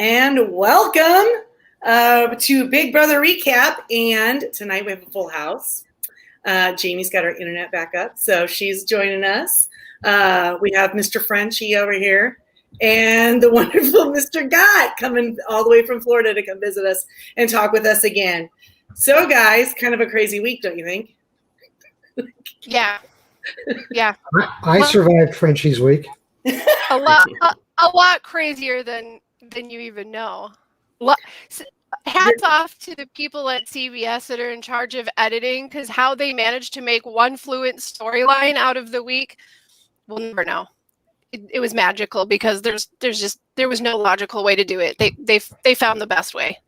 And welcome to Big Brother Recap. And tonight we have a full house. Jamie's got her internet back up, so she's joining us. We have Mr. Frenchie over here and the wonderful Mr. Gott coming all the way from Florida to come visit us and talk with us again. So, guys, kind of a crazy week, don't you think? Yeah. I survived Frenchie's week. A lot crazier than you even know. Hats off to the people at CBS that are in charge of editing, because how they managed to make one fluent storyline out of the week, we'll never know. It was magical because there was no logical way to do it. They found the best way.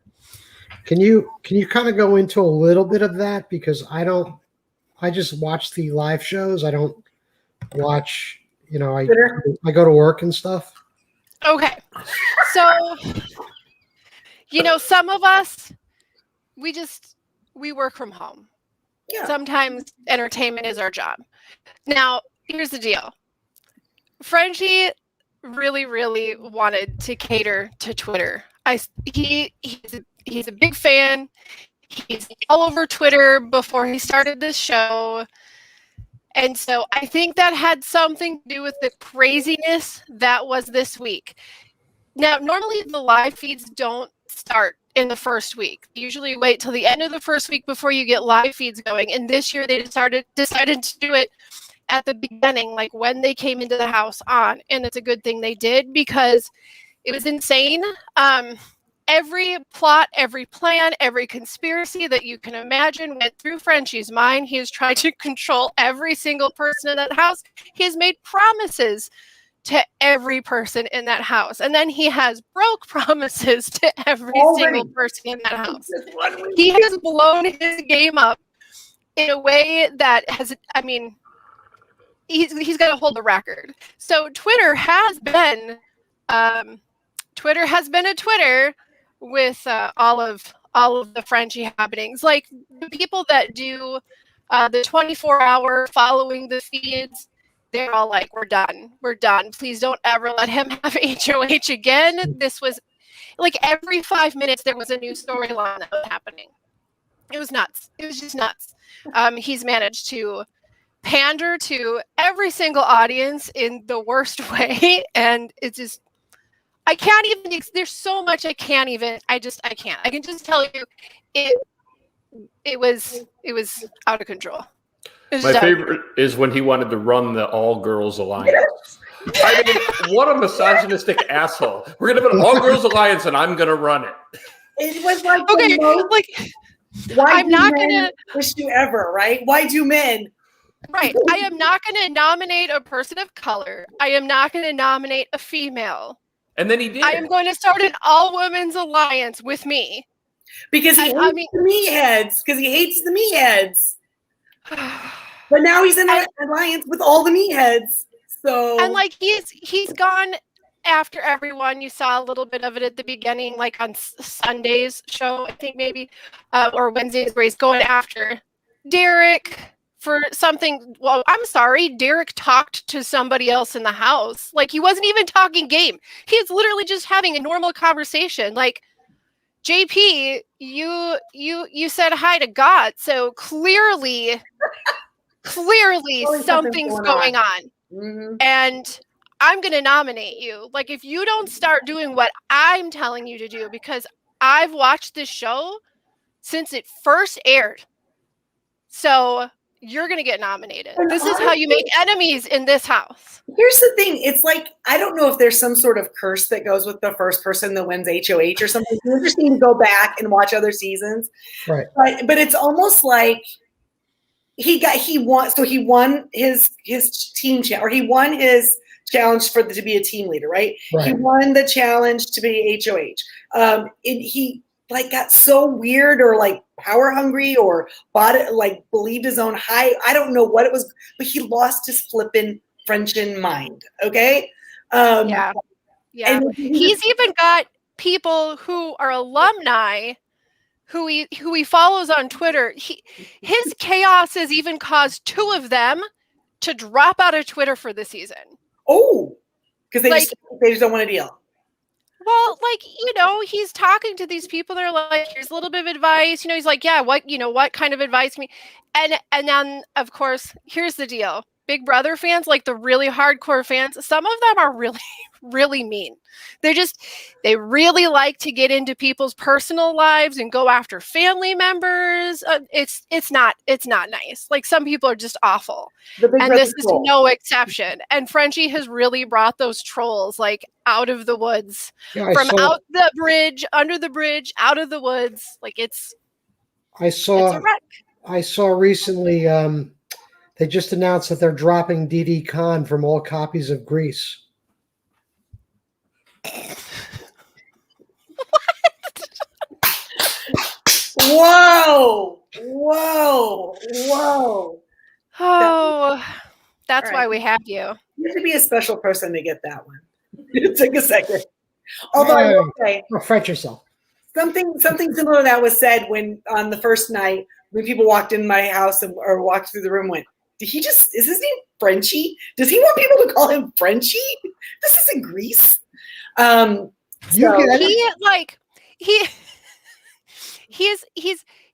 Can you kind of go into a little bit of that, because I just watch the live shows. I don't watch, I go to work and stuff. Okay. So, some of us, we work from home. Yeah. Sometimes entertainment is our job. Now, here's the deal. Frenchie really, really wanted to cater to Twitter. He's a big fan. He's all over Twitter before he started this show. And so I think that had something to do with the craziness that was this week. Now, normally the live feeds don't start in the first week. They usually wait till the end of the first week before you get live feeds going. And this year they decided to do it at the beginning, like when they came into the house on. And it's a good thing they did, because it was insane. Every plot, every plan, every conspiracy that you can imagine went through Frenchie's mind. He has tried to control every single person in that house. He has made promises to every person in that house. And then he has broke promises to every single person in that house. He has blown his game up in a way that he's going to hold the record. So Twitter has been a Twitter with all of the Frenchie happenings. Like the people that do the 24-hour following the feeds, they're all like, we're done. Please don't ever let him have HOH again. This was like every 5 minutes there was a new storyline that was happening. It was nuts. It was just nuts. He's managed to pander to every single audience in the worst way, and it's just, I can't even, there's so much I can't. I can just tell you it was out of control. My favorite is when he wanted to run the all-girls alliance. I mean, what a misogynistic asshole. We're going to have an all-girls alliance and I'm going to run it. It was like, okay, why I'm not going to wish you ever, right? Why do men? Right. I am not going to nominate a person of color. I am not going to nominate a female. And then he did. I am going to start an all-women's alliance with me. Because he hates the meatheads. Because he hates the meatheads. But now he's in an alliance with all the meatheads. So, and he's gone after everyone. You saw a little bit of it at the beginning, like on Sunday's show, I think maybe, or Wednesday's, where he's going after Derek for something. Well, I'm sorry, Derek talked to somebody else in the house. Like, he wasn't even talking game. He's literally just having a normal conversation. Like, JP, you said hi to God, so clearly something's going on. Mm-hmm. And I'm going to nominate you. Like, if you don't start doing what I'm telling you to do, because I've watched this show since it first aired. So you're going to get nominated. This is how you make enemies in this house. Here's the thing. It's like, I don't know if there's some sort of curse that goes with the first person that wins HOH or something. You just need to go back and watch other seasons. Right. But it's almost like he won his team challenge, or he won his challenge to be a team leader, right? He won the challenge to be HOH. He got so weird, or like power hungry, or believed his own high. I don't know what it was, but he lost his flippin' Frenchin mind. Okay. Yeah. He's even got people who are alumni who he follows on Twitter. His chaos has even caused two of them to drop out of Twitter for the season. Oh, because they just don't want to deal. Well, like, he's talking to these people. They're like, here's a little bit of advice. He's like, yeah, what kind of advice can we? And then, of course, here's the deal. Big Brother fans, like the really hardcore fans, some of them are really, really mean. They really like to get into people's personal lives and go after family members. It's not nice. Like, some people are just awful. And this is no exception. And Frenchie has really brought those trolls like out of the woods, out the bridge, under the bridge, out of the woods. Like, it's a wreck. I saw recently they just announced that they're dropping Didi Khan from all copies of Grease. Whoa! Oh, that's why we have you. You have to be a special person to get that one. It took a second. Although I will say, refresh yourself. Something similar to that was said when on the first night when people walked in my house or walked through the room. Went, is his name Frenchie? Does he want people to call him Frenchie? This isn't Grease.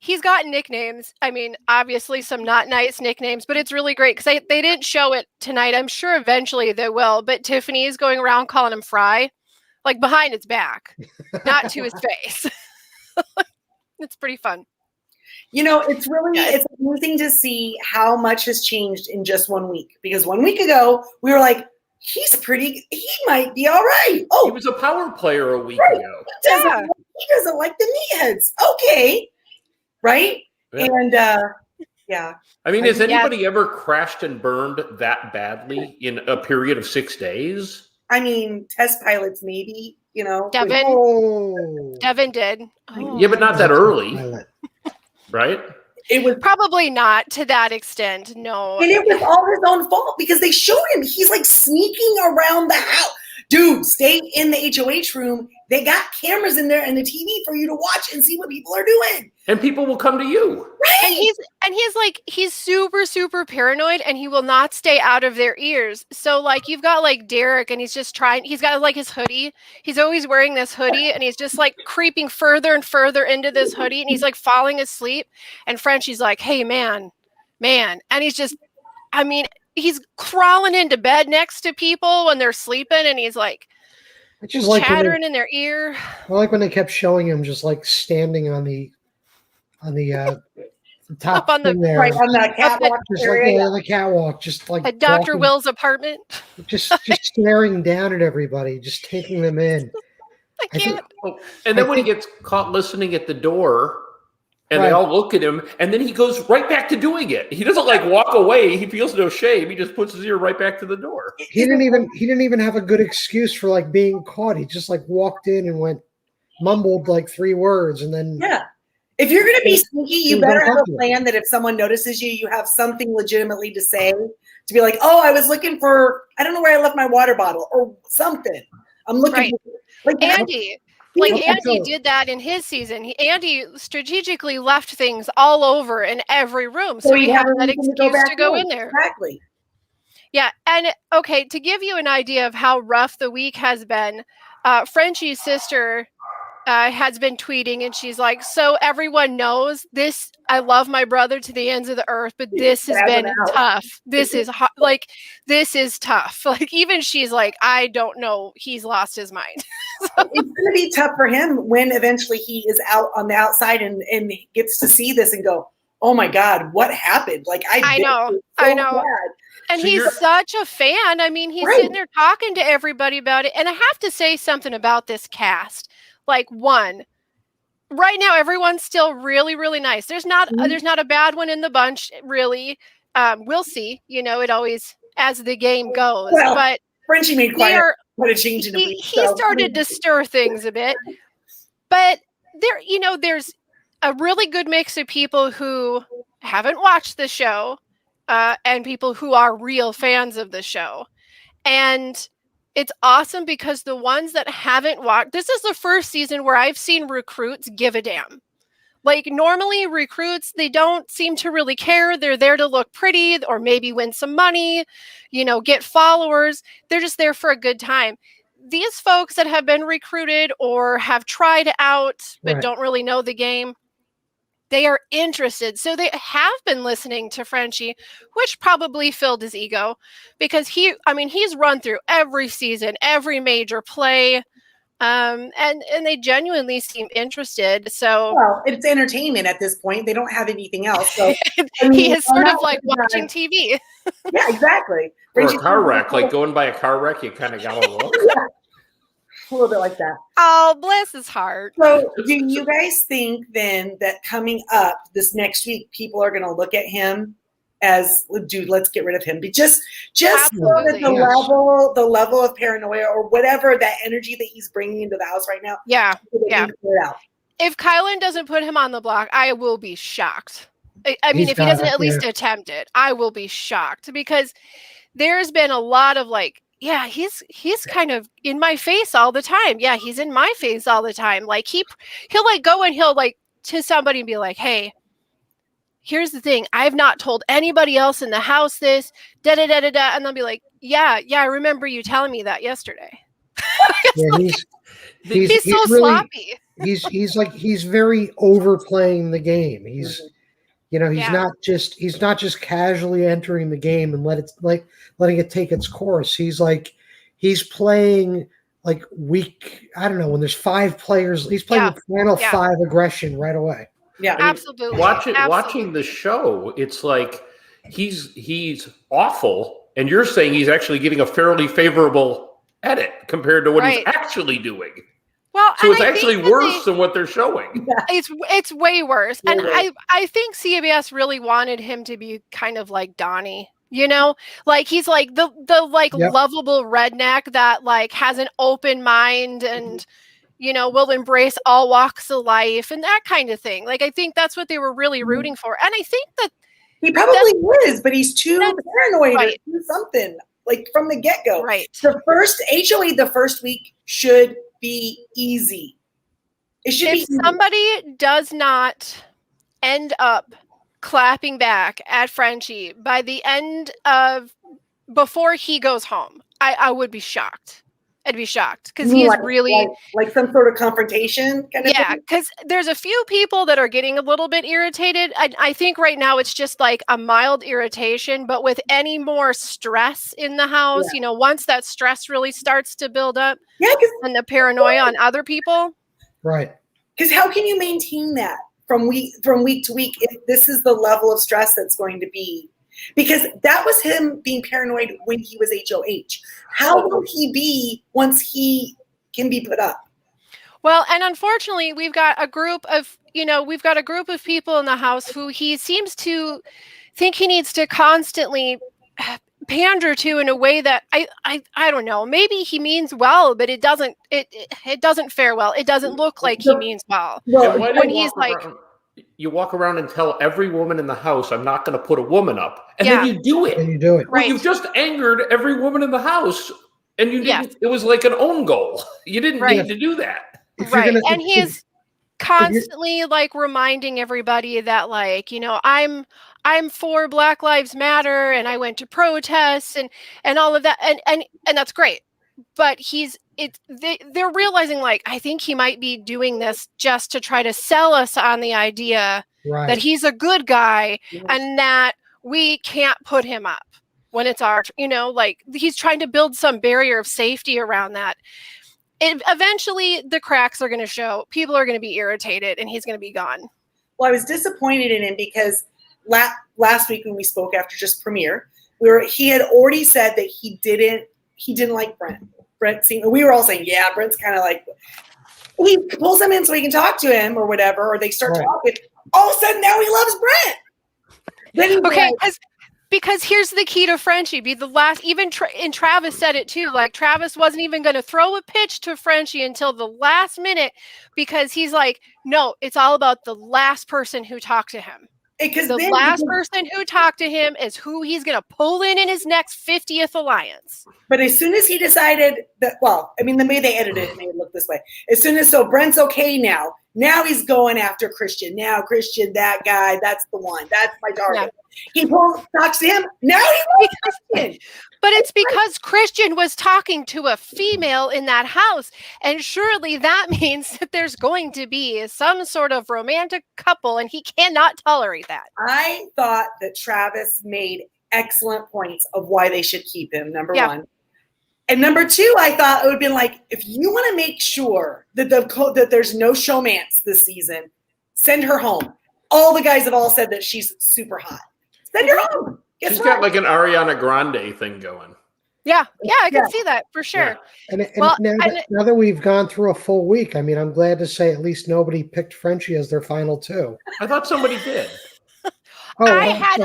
He's got nicknames. I mean, obviously some not nice nicknames, but it's really great because they didn't show it tonight. I'm sure eventually they will. But Tiffany's going around calling him Fry, like behind his back, not to his face. It's pretty fun. It's amusing to see how much has changed in just 1 week. Because 1 week ago, we were like, he might be all right. Oh, he was a power player a week ago. He doesn't like the meatheads. Okay. Right? Yeah. And yeah. I mean, has anybody ever crashed and burned that badly in a period of 6 days? I mean, test pilots maybe, Devin did. Oh. Yeah, but not that early. Right? It was probably not to that extent. No. And it was all his own fault because they showed him. He's like sneaking around the house. Dude, stay in the HOH room. They got cameras in there and the TV for you to watch and see what people are doing. And people will come to you. Right. And he's super, super paranoid and he will not stay out of their ears. So like you've got like Derek and he's got like his hoodie. He's always wearing this hoodie and he's just like creeping further and further into this hoodie and he's like falling asleep. And Frenchie's like, hey, man. And he's crawling into bed next to people when they're sleeping and he's like chattering in their ear. I like when they kept showing him just like standing on the top up on the there. Right on the catwalk just area. Like on the catwalk, just like at Dr. Will's apartment. Just staring down at everybody, just taking them in. I can't. And then when he gets caught listening at the door and they all look at him, and then he goes right back to doing it. He doesn't like walk away. He feels no shame. He just puts his ear right back to the door. He didn't even have a good excuse for like being caught. He just like walked in and mumbled like 3 words and then If you're going to be sneaky, you better have a plan that if someone notices you, you have something legitimately to say to be like, oh, I was looking for, I don't know where I left my water bottle or something. I'm looking for Andy. Andy did that in his season. Andy strategically left things all over in every room. So he had that excuse to go in there. Exactly. Yeah. And okay, to give you an idea of how rough the week has been, Frenchie's sister has been tweeting and she's like, so everyone knows this. I love my brother to the ends of the earth, but this has been tough. This is this is tough. Like even she's like, I don't know. He's lost his mind. It's going to be tough for him when eventually he is out on the outside and gets to see this and go, oh my God, what happened? Like I know. Bad. And he's such a fan. I mean, he's sitting there talking to everybody about it. And I have to say something about this cast. Like one, right now, everyone's still really, really nice. There's not a bad one in the bunch, really. We'll see. It always as the game goes. Well, but Frenchie made quite a change in the week. He started to stir things a bit. But there's a really good mix of people who haven't watched the show and people who are real fans of the show. And it's awesome because the ones that haven't watched, this is the first season where I've seen recruits give a damn. Like normally recruits, they don't seem to really care. They're there to look pretty or maybe win some money, get followers. They're just there for a good time. these folks that have been recruited or have tried out but don't really know the game, they are interested. So they have been listening to Frenchie, which probably filled his ego, because he's run through every season, every major play. And they genuinely seem interested. So it's entertainment at this point. They don't have anything else. So he is sort of like watching TV. Yeah, exactly. Or a car wreck, like going by a car wreck, you kind of got a look. Yeah. A little bit like that. Oh, bless his heart. So do you guys think then that coming up this next week, people are going to look at him as, dude, let's get rid of him? But just so that the level of paranoia or whatever, that energy that he's bringing into the house right now. Yeah. If Kylan doesn't put him on the block, I will be shocked. I mean, if he doesn't at least attempt it, I will be shocked, because there's been a lot of like, yeah, he's kind of in my face all the time. Yeah, he's in my face all the time. Like he'll like go and he'll like to somebody and be like, hey, here's the thing. I've not told anybody else in the house this, da-da-da-da-da. And they'll be like, yeah, I remember you telling me that yesterday. Yeah, he's so really sloppy. He's very overplaying the game. He's not just casually entering the game and letting it take its course. He's playing like weak. I don't know, when there's 5 players, he's playing the final 5 aggression right away. Yeah, absolutely. Watching the show, it's like he's awful, and you're saying he's actually getting a fairly favorable edit compared to what he's actually doing. Well, so it's actually worse than what they're showing. It's way worse. And I think CBS really wanted him to be kind of like Donnie, like he's like the lovable redneck that like has an open mind and will embrace all walks of life and that kind of thing. Like I think that's what they were really rooting for. And I think that he probably is, but he's too paranoid to do something like from the get-go. Right. The first HOA, the first week should be easy. It should be easy. Somebody does not end up clapping back at Frenchie by the end of before he goes home, I would be shocked. I'd be shocked because he is really like some sort of confrontation kind of thing? Because there's a few people that are getting a little bit irritated. I think right now it's just like a mild irritation, but with any more stress in the house, once that stress really starts to build up, and the paranoia on other people, right? Because how can you maintain that from week to week if this is the level of stress that's going to be? Because that was him being paranoid when he was HOH. How will he be once he can be put up? Well, and unfortunately, we've got a group of people in the house who he seems to think he needs to constantly pander to in a way that I don't know. Maybe he means well, but it doesn't fare well. It doesn't look like he means well. When he's like. You walk around and tell every woman in the house, I'm not going to put a woman up. And then you do it. And you do it. Well, you've just angered every woman in the house. And you didn't, it was like an own goal. You didn't need to do that. Right. And he's constantly like reminding everybody that like, I'm for Black Lives Matter and I went to protests and all of that. And that's great. But they're realizing like, I think he might be doing this just to try to sell us on the idea that he's a good guy and that we can't put him up when it's our, like he's trying to build some barrier of safety around that. Eventually the cracks are going to show, people are going to be irritated and he's going to be gone. Well, I was disappointed in him because last week when we spoke after just premiere, he had already said that he didn't like Brent. We were all saying, yeah, Brent's kind of like, he pulls him in so he can talk to him or whatever, or they start talking. All of a sudden, now he loves Brent. Because here's the key to Frenchie. Be the last, and Travis said it too. Like Travis wasn't even going to throw a pitch to Frenchie until the last minute because he's like, no, it's all about the last person who talked to him. The last person who talked to him is who he's going to pull in his next 50th alliance. But as soon as he decided that, the way they edited it made it look this way. As soon as, Brent's okay now he's going after Christian. Now Christian, that guy, that's the one. That's my target. Yeah. He talks to him. Now he loves Christian. But it's because Christian was talking to a female in that house. And surely that means that there's going to be some sort of romantic couple, and he cannot tolerate that. I thought that Travis made excellent points of why they should keep him, number one. And number two, I thought it would have been like, if you want to make sure that that there's no showmance this season, send her home. All the guys have all said that she's super hot. Send her home. She's got like an Ariana Grande thing going. Yeah, I can see that for sure. Yeah. And now that we've gone through a full week, I mean, I'm glad to say at least nobody picked Frenchie as their final two. I thought somebody did. I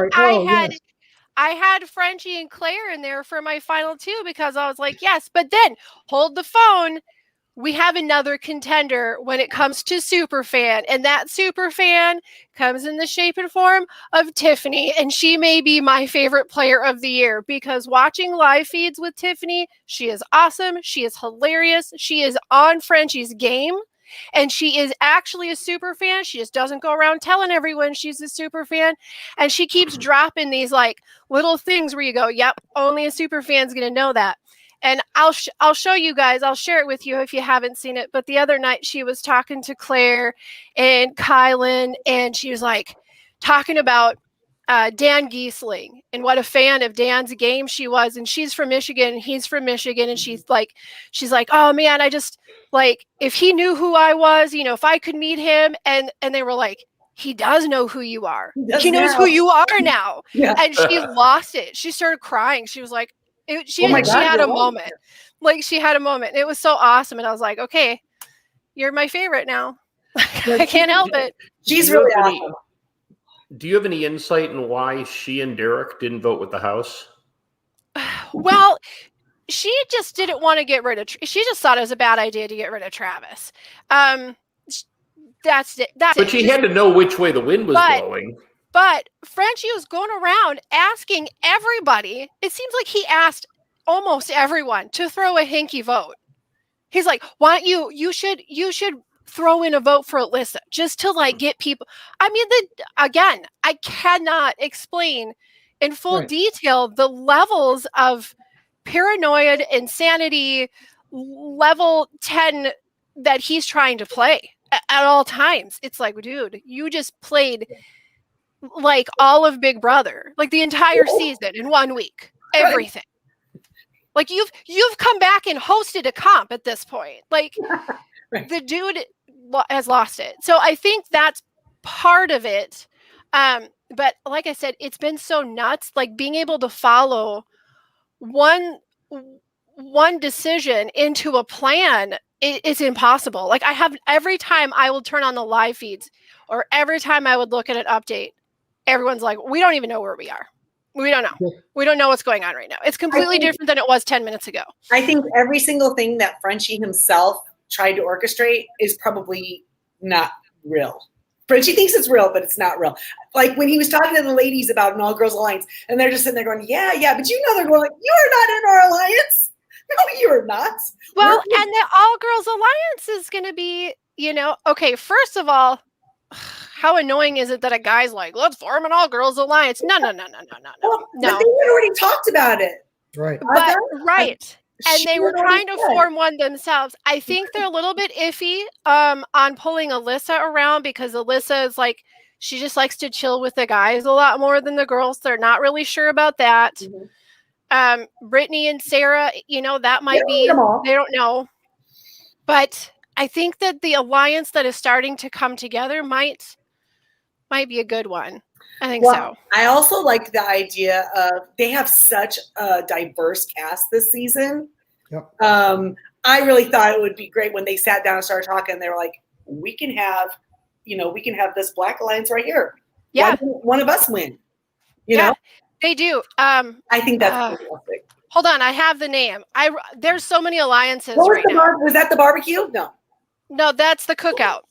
had Frenchie and Claire in there for my final two because I was like, yes, but then hold the phone. We have another contender when it comes to Superfan, and that Superfan comes in the shape and form of Tiffany, and she may be my favorite player of the year because watching live feeds with Tiffany, she is awesome. She is hilarious. She is on Frenchie's game, and she is actually a Superfan. She just doesn't go around telling everyone she's a Superfan, and she keeps dropping these like little things where you go, yep, only a Superfan's going to know that. And I'll show you guys. I'll share it with you if you haven't seen it. But the other night she was talking to Claire and Kylan, and she was like talking about Dan Giesling and what a fan of Dan's game she was. And she's from Michigan, and he's from Michigan. And she's like, oh man, I just like, if he knew who I was, if I could meet him. And they were like, he does know who you are. He knows who you are now. Yeah. And she lost it. She started crying. She was like, she had a moment. Like she had a moment. It was so awesome. And I was like, okay, you're my favorite now. I can't help it. She's really awesome. Do you have any insight in why she and Derek didn't vote with the House? Well, she just didn't want to get rid of. She just thought it was a bad idea to get rid of Travis. That's it. But she had to know which way the wind was blowing. But Frenchie was going around asking everybody. It seems like he asked almost everyone to throw a hinky vote. He's like, "Why don't you should throw in a vote for Alyssa just to like get people." I mean, again, I cannot explain in full detail the levels of paranoid insanity level 10 that he's trying to play at all times. It's like, dude, you just played like all of Big Brother, like the entire season in 1 week, everything. Like you've come back and hosted a comp at this point. Like the dude has lost it. So I think that's part of it. But like I said, it's been so nuts, like being able to follow one decision into a plan is impossible. Like every time I will turn on the live feeds or every time I would look at an update, everyone's like, we don't even know where we are. We don't know. We don't know what's going on right now. It's completely different than it was 10 minutes ago. I think every single thing that Frenchie himself tried to orchestrate is probably not real. Frenchie thinks it's real, but it's not real. Like when he was talking to the ladies about an all-girls alliance, and they're just sitting there going, yeah, but they're going like, you are not in our alliance. No, you are not. Well, and the all-girls alliance is going to be, okay, first of all, how annoying is it that a guy's like, let's form an all-girls alliance? No. Well, but they had already talked about it. Right. And they were trying to form one themselves. I think they're a little bit iffy on pulling Alyssa around because Alyssa is like, she just likes to chill with the guys a lot more than the girls. They're not really sure about that. Mm-hmm. Brittany and Sarah, that might be, they don't know. But I think that the alliance that is starting to come together might be a good one. I think so. I also like the idea of they have such a diverse cast this season. Yep. I really thought it would be great when they sat down and started talking. They were like, we can have this Black Alliance right here. Yeah. One of us win. You know? They do. I think that's fantastic. Hold on. I have the name. There's so many alliances right now. Was that the barbecue? No, that's the cookout.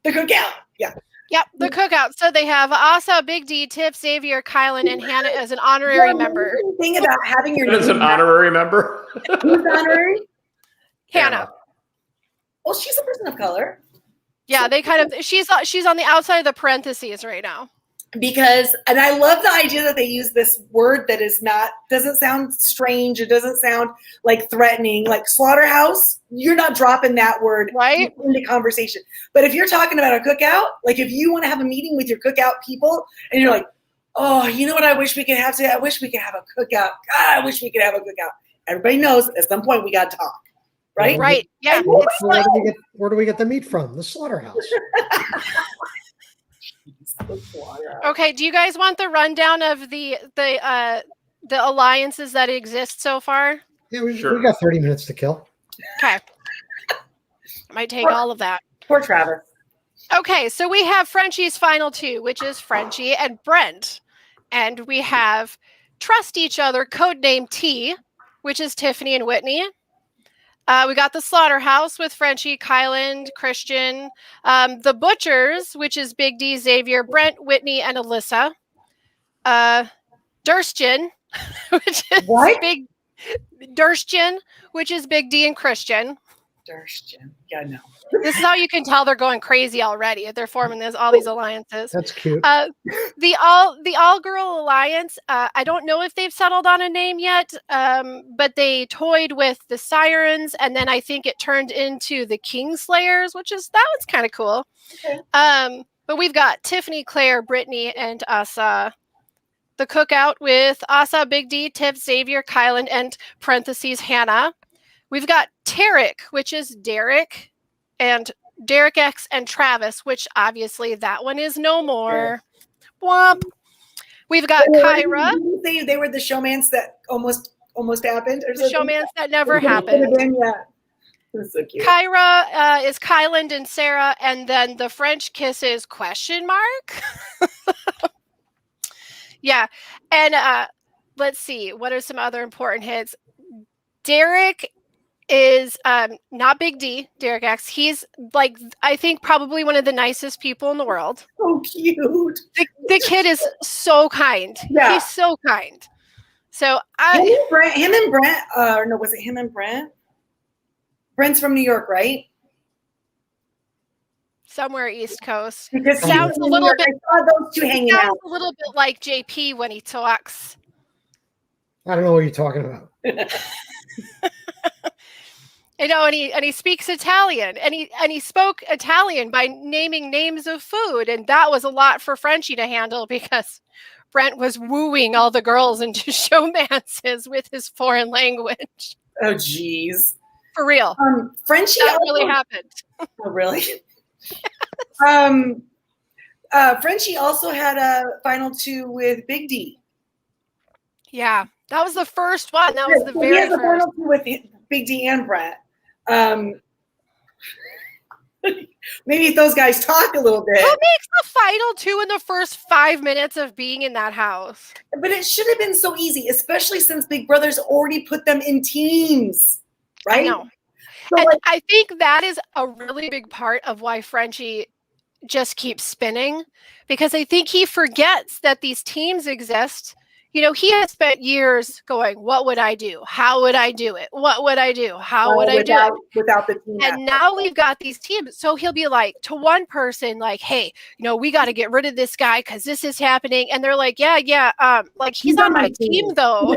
The cookout. Yeah. Yep, the cookout. So they have Asa, Big D, Tip, Xavier, Kylan, and Hannah as an honorary member. Thing about having your as an honorary member. Who's honorary? Hannah. Well, she's a person of color. Yeah, they kind of she's on the outside of the parentheses right now. and I love the idea that they use this word that doesn't sound strange. It doesn't sound like threatening, like slaughterhouse. You're not dropping that word into conversation. But if you're talking about a cookout, like if you want to have a meeting with your cookout people and you're like, oh, you know what I wish we could have today? I wish we could have a cookout. God, I wish we could have a cookout. Everybody knows at some point we got to talk. Right? Right. Yeah. Where do we get the meat from? The slaughterhouse. Okay. Do you guys want the rundown of the alliances that exist so far? Yeah, we got 30 minutes to kill. Okay. Might take all of that. Poor Travis. Okay, so we have Frenchie's final two, which is Frenchie and Brent. And we have Trust Each Other, codename T, which is Tiffany and Whitney. We got the Slaughterhouse with Frenchie, Kyland, Christian. The Butchers, which is Big D, Xavier, Brent, Whitney, and Alyssa. Durstian, which is Big Durstian, which is Big D and Christian. Durstian. Yeah, no. This is how you can tell they're going crazy already. They're forming all these alliances. That's cute. The all girl alliance. I don't know if they've settled on a name yet, but they toyed with the Sirens, and then I think it turned into the Kingslayers, that was kind of cool. Okay. But we've got Tiffany, Claire, Brittany, and Asa. The Cookout with Asa, Big D, Tiff, Xavier, Kyland, and parentheses Hannah. We've got Tarek, which is Derek, and Derek X and Travis, which obviously that one is no more. Womp. We've got Kyra. They were the showmans that almost happened. Or the showmans that never happened. Yeah. That's so cute. Kyra is Kyland and Sarah, and then the French kiss is ? Yeah. And let's see. What are some other important hits? Derek is not Big D, Derek X. He's like, I think probably one of the nicest people in the world. So cute. The kid is so kind. Yeah. He's so kind. So him and Brent, no, was it him and Brent? Brent's from New York, right? Somewhere East Coast. Because sounds a little bit. I saw those two hanging out. A little bit like JP when he talks. I don't know what you're talking about. You know, and he speaks Italian, and he spoke Italian by naming names of food, and that was a lot for Frenchie to handle because Brent was wooing all the girls into showmances with his foreign language. Oh, geez. For real. Frenchie that really happened. Oh, really? Frenchie also had a final two with Big D. Yeah, that was the first one. That was the very first. He has a final two with Big D and Brett. Maybe if those guys talk a little bit. Who makes the final two in the first 5 minutes of being in that house? But it should have been so easy, especially since Big Brother's already put them in teams, right? I know. So and I think that is a really big part of why Frenchie just keeps spinning, because I think he forgets that these teams exist. You know, he has spent years going, what would I do? How would I do it? What would I do? How would I do it? Without the team. And now we've got these teams. So he'll be like to one person, like, hey, you know, we got to get rid of this guy because this is happening. And they're like, yeah. Like he's on my team though.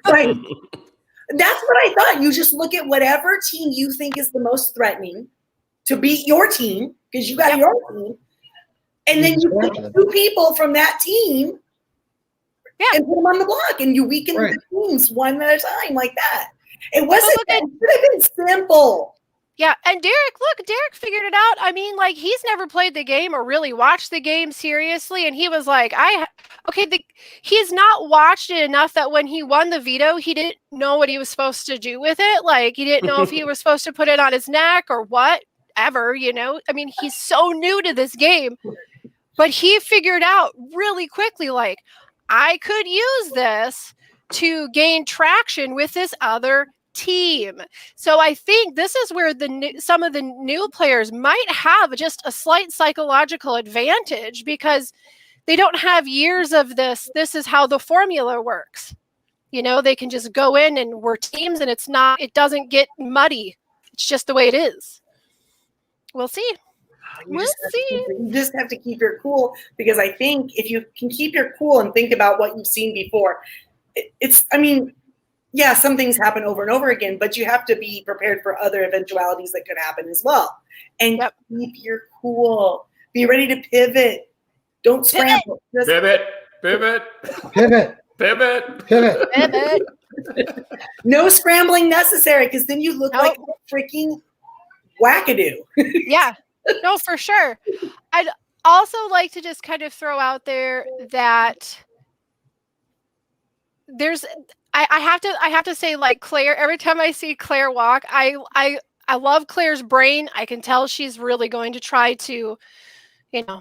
Right. That's what I thought. You just look at whatever team you think is the most threatening to beat your team, because you got your team. And then you pick two people from that team. Yeah. And put them on the block, and you weaken the teams one at a time like that. It wasn't. It should have been simple. Yeah, and Derek figured it out. I mean, like, he's never played the game or really watched the game seriously, and he was like, he's not watched it enough that when he won the veto, he didn't know what he was supposed to do with it. Like, he didn't know if he was supposed to put it on his neck or whatever, you know? I mean, he's so new to this game, but he figured out really quickly, like, I could use this to gain traction with this other team. So I think this is where some of the new players might have just a slight psychological advantage, because they don't have years of this. This is how the formula works. You know, they can just go in and we're teams, and it doesn't get muddy. It's just the way it is. We'll see. We'll see. You just have to keep your cool, because I think if you can keep your cool and think about what you've seen before, yeah, some things happen over and over again, but you have to be prepared for other eventualities that could happen as well. And keep your cool. Be ready to pivot. Don't scramble. Pivot. No scrambling necessary, because then you look like a freaking wackadoo. Yeah, no, for sure. I'd also like to just kind of throw out there that I have to say, like, Claire, every time I see Claire walk, I love Claire's brain. I can tell she's really going to try to,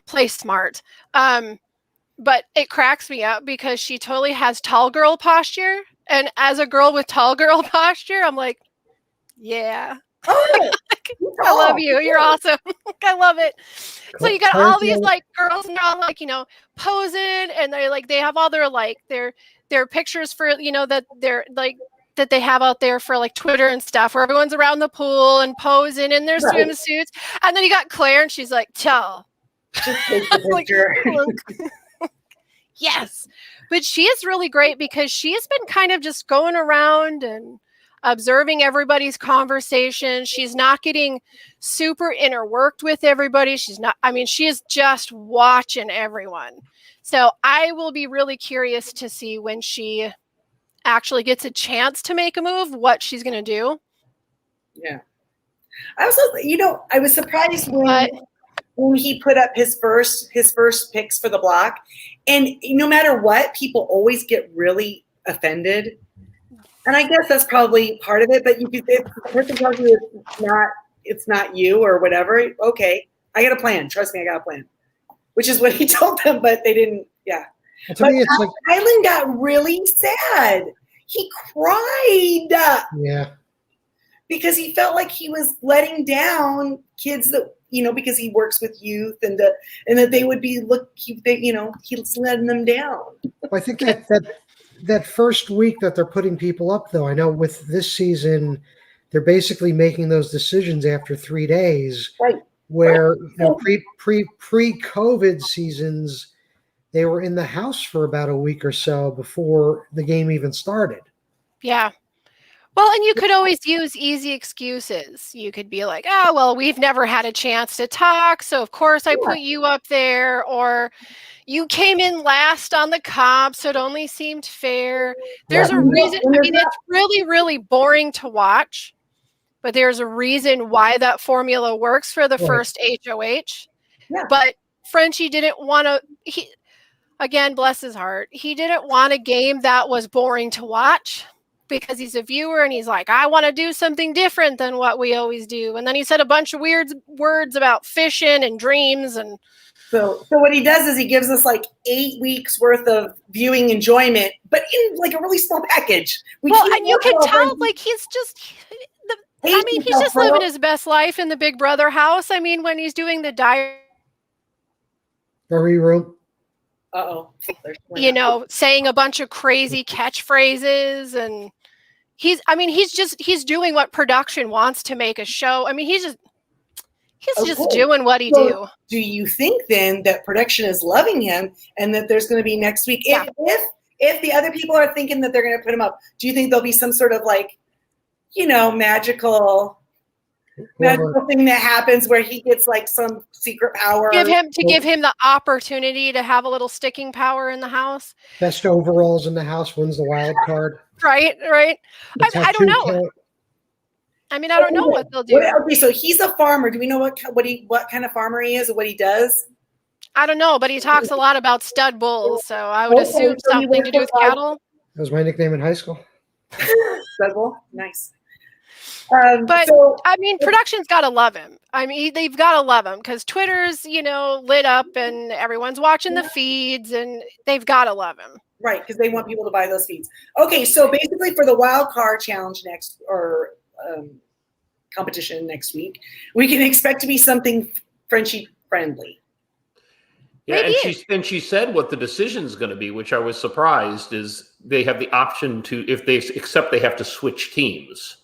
play smart. But it cracks me up because she totally has tall girl posture. And as a girl with tall girl posture, I'm like, yeah. Oh, I love you. You're awesome. I love it. So you got all these like girls and they're all like, posing, and they have all their pictures for, that they're like, that they have out there for like Twitter and stuff, where everyone's around the pool and posing in their swimsuits. And then you got Claire and she's like, tell. Just take the picture. Yes. But she is really great because she has been kind of just going around and observing everybody's conversation. She's not getting super interworked with everybody. She is just watching everyone. So I will be really curious to see when she actually gets a chance to make a move, what she's going to do. Yeah. I also, I was surprised when he put up his first picks for the block, and no matter what, people always get really offended. And I guess that's probably part of it, but if the person tells you it's not you or whatever, okay, I got a plan. Trust me, I got a plan. Which is what he told them, but they didn't, yeah. To me, it's like Kylan got really sad. He cried. Yeah. Because he felt like he was letting down kids that, because he works with youth, and that they would be he's letting them down. I think that first week that they're putting people up, though, I know with this season, they're basically making those decisions after 3 days. Right. Where pre-COVID seasons, they were in the house for about a week or so before the game even started. Yeah. Well, and you could always use easy excuses. You could be like, oh, well, we've never had a chance to talk, so of course I put you up there. Or you came in last on the comp, so it only seemed fair. There's a reason. It's really, really boring to watch, but there's a reason why that formula works for the first HOH. Yeah. But Frenchie didn't want to, again, bless his heart, he didn't want a game that was boring to watch, because he's a viewer and he's like, I want to do something different than what we always do. And then he said a bunch of weird words about fishing and dreams. And so what he does is he gives us like 8 weeks worth of viewing enjoyment, but in like a really small package. And you can tell like he's just living his best life in the Big Brother house. I mean, when he's doing the diary room. Saying a bunch of crazy catchphrases, and he's doing what production wants to make a show. I mean, he's just doing what he do. Do you think then that production is loving him, and that there's going to be next week? Yeah. If the other people are thinking that they're going to put him up, do you think there'll be some sort of like, magical thing that happens where he gets like some secret power? Give him the opportunity to have a little sticking power in the house. Best overalls in the house wins the wild card. Right. I don't know. I don't know what they'll do. Okay, so he's a farmer. Do we know what kind of farmer he is or what he does? I don't know, but he talks a lot about stud bulls, so I would assume something to do with cattle. That was my nickname in high school. Stud bull, nice. Production's got to love him. They've got to love him because Twitter's, lit up and everyone's watching the feeds, and they've got to love him. Right, because they want people to buy those feeds. Okay, so basically for the wild card challenge competition next week, we can expect to be something Frenchie friendly. Yeah, and she said what the decision is going to be, which I was surprised, is they have the option to, if they accept, they have to switch teams.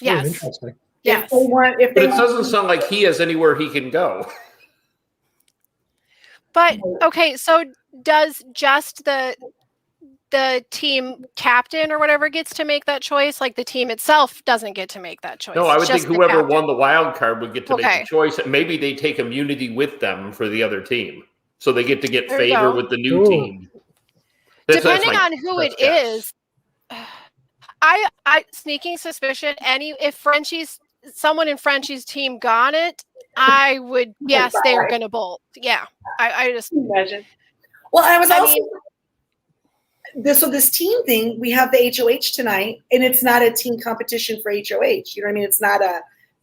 Yes. Oh, interesting. Yes. But it doesn't sound like he has anywhere he can go. But okay, so does just the team captain or whatever gets to make that choice? Like the team itself doesn't get to make that choice. No, I would think whoever won the wild card would get to make the choice. And maybe they take immunity with them for the other team. So they get to get favor with the new team. Depending on who it is, I sneaking suspicion, if someone in Frenchie's team got it, I would guess they are gonna bolt. Yeah. I just imagine. Well, I was this team thing, we have the HOH tonight, and it's not a team competition for HOH. You know what I mean? It's not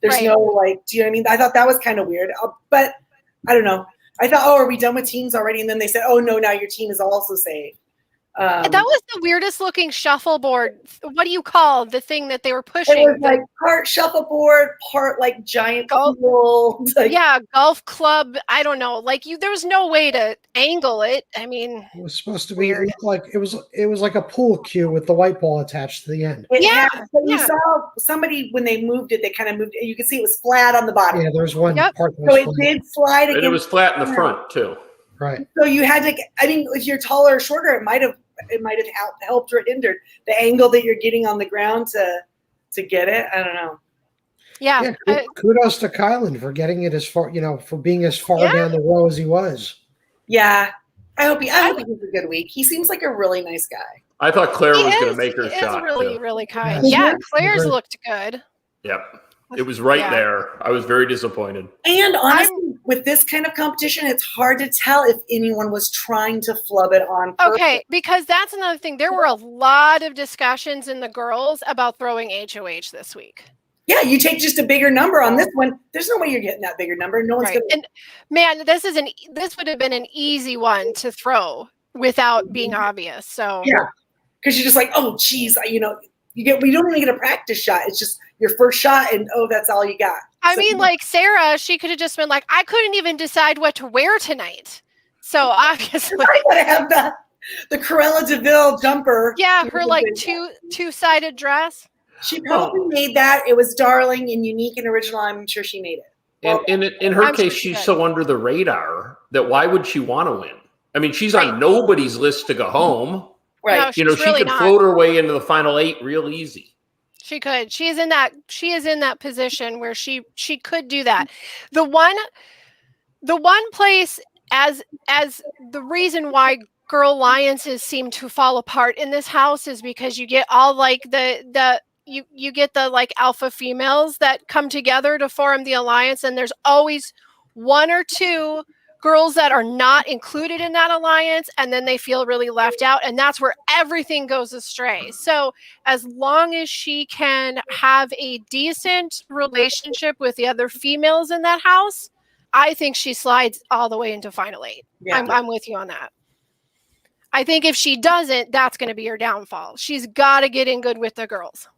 there's no like, do you know what I mean? I thought that was kind of weird, but I don't know. I thought, are we done with teams already? And then they said, oh no, now your team is also saved. That was the weirdest looking shuffleboard. What do you call the thing that they were pushing? It was like part shuffleboard, part like giant pool. Golf club. I don't know. Like there was no way to angle it. I mean, it was supposed to be like it was like a pool cue with the white ball attached to the end. You saw somebody when they moved it. They kind of moved it. You can see it was flat on the bottom. Yeah, there's one part. So it did slide again. And it was flat in the front too. Right. So you had to. I mean, if you're taller or shorter, it might have helped or hindered the angle that you're getting on the ground to get it. I don't know. Yeah. Kudos to Kylan for getting it as far, for being as far down the row as he was. Yeah. I hope he has a good week. He seems like a really nice guy. I thought Claire was going to make her shot. He is really, really kind. Yeah, Claire's looked good. Yep. It was there. I was very disappointed. And honestly, with this kind of competition, it's hard to tell if anyone was trying to flub it on purpose. Okay, because that's another thing. There were a lot of discussions in the girls about throwing HOH this week. Yeah, you take just a bigger number on this one. There's no way you're getting that bigger number. No one's going to. And man, this would have been an easy one to throw without being obvious. So yeah, because you're just like, oh, geez, we don't even get a practice shot. It's just your first shot, and that's all you got. I mean, like Sarah, she could have just been like, I couldn't even decide what to wear tonight. So obviously, I gotta have the Cruella DeVille jumper. Yeah, her like two-sided dress. She probably made that. It was darling and unique and original. I'm sure she made it. In her case, she's so under the radar that why would she want to win? I mean, she's on nobody's list to go home. Right. No, she could float her way into the final 8 real easy. She could. She is in that position where she could do that. The one place as the reason why girl alliances seem to fall apart in this house is because you get all like you get the like alpha females that come together to form the alliance, and there's always one or two girls that are not included in that alliance, and then they feel really left out, and that's where everything goes astray. So as long as she can have a decent relationship with the other females in that house, I think she slides all the way into final 8. Yeah. I'm with you on that. I think if she doesn't, that's going to be her downfall. She's got to get in good with the girls.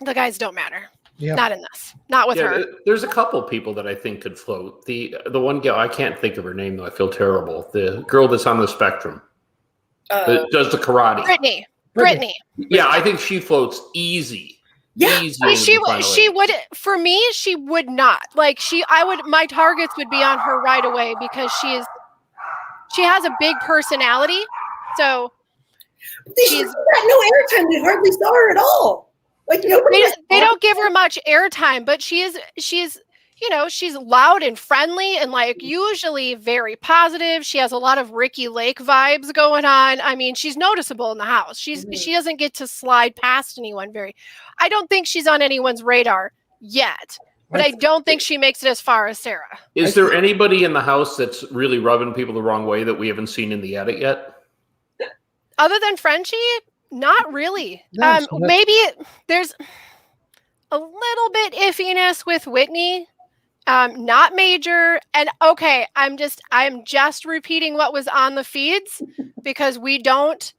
The guys don't matter. Yeah. Not in this. Not with her. There's a couple people that I think could float. The one girl, I can't think of her name though. I feel terrible. The girl that's on the spectrum that does the karate. Brittany. Yeah, I think she floats easy. Yeah, she would. For me, she would not. Like my targets would be on her right away because she has a big personality. So she's got no airtime. We hardly saw her at all. Like they don't give her much airtime, but she's she's loud and friendly and like usually very positive. She has a lot of Ricky Lake vibes going on. I mean, she's noticeable in the house. She doesn't get to slide past anyone I don't think she's on anyone's radar yet, but I don't think she makes it as far as Sarah. Is there anybody in the house that's really rubbing people the wrong way that we haven't seen in the edit yet? Other than Frenchie? Not really. Maybe there's a little bit iffiness with Whitney, not major. And okay, I'm just repeating what was on the feeds because we don't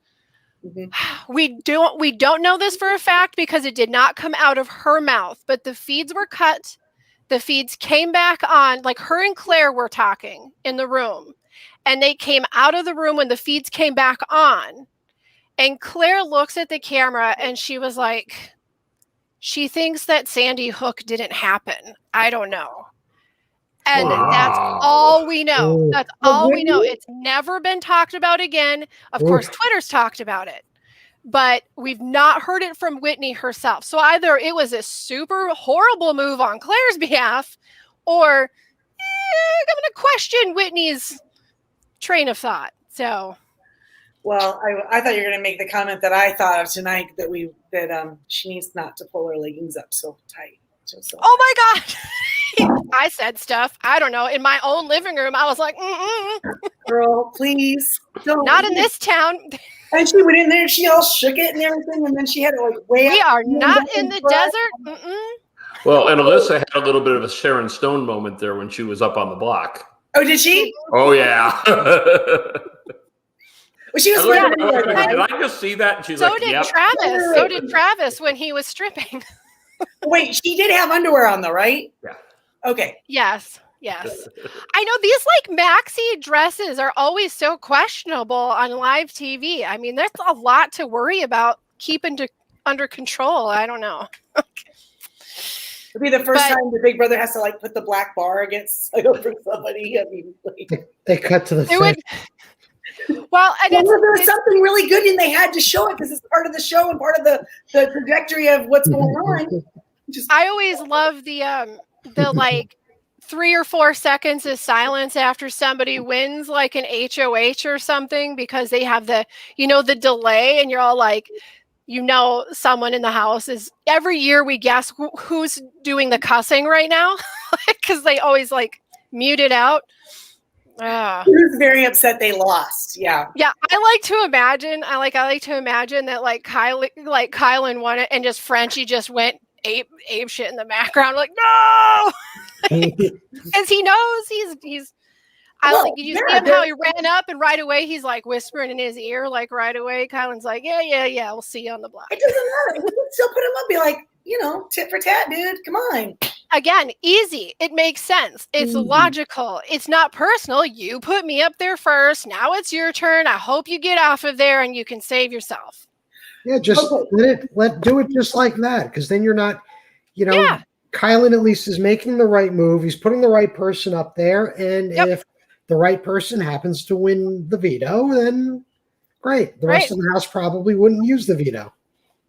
know this for a fact because it did not come out of her mouth. But the feeds were cut. The feeds came back on. Like her and Claire were talking in the room, and they came out of the room when the feeds came back on. And Claire looks at the camera and she was like, she thinks that Sandy Hook didn't happen. I don't know. And that's all we know. Ooh. That's all we know. It's never been talked about again. Of course, Twitter's talked about it, but we've not heard it from Whitney herself. So either it was a super horrible move on Claire's behalf, or I'm going to question Whitney's train of thought. So, well, I thought you were going to make the comment that I thought of tonight, that she needs not to pull her leggings up so tight. Oh my God. I said stuff. I don't know. In my own living room, I was like, girl, please. Don't. Not in this town. And she went in there, she all shook it and everything, and then she had to like way We up. are not in the desert. Well, and Alyssa had a little bit of a Sharon Stone moment there when she was up on the block. Oh, did she? Oh, yeah. Well, she was wearing did I just see that? And she's so like, did yep. Travis. So did Travis when he was stripping. Wait, she did have underwear on though, right? Yeah. Okay. Yes. I know these like maxi dresses are always so questionable on live TV. I mean, there's a lot to worry about keeping under control. I don't know. It'll be the first time the Big Brother has to like put the black bar against over somebody. I mean, like, they cut to the fit. Well, and there was something really good, and they had to show it because it's part of the show and part of the trajectory of what's going on. I always love the like 3 or 4 seconds of silence after somebody wins, like an HOH or something, because they have the delay, and you're all like, someone in the house is. Every year we guess who's doing the cussing right now, because they always like mute it out. He was very upset they lost. Yeah. I like to imagine that like Kylan won it, and just Frenchie just went ape shit in the background, like no, because he knows he's. Did you see him how he ran up and right away he's like whispering in his ear, like right away. Kylan's like, yeah, we'll see you on the block. It doesn't matter. We can still put him up, be like, tit for tat, dude. Come on. Again, easy. It makes sense. It's logical. It's not personal. You put me up there first. Now it's your turn. I hope you get off of there and you can save yourself. Yeah, just do it just like that, because then you're not, Kylan at least is making the right move. He's putting the right person up there, and if the right person happens to win the veto, then great. The rest of the house probably wouldn't use the veto.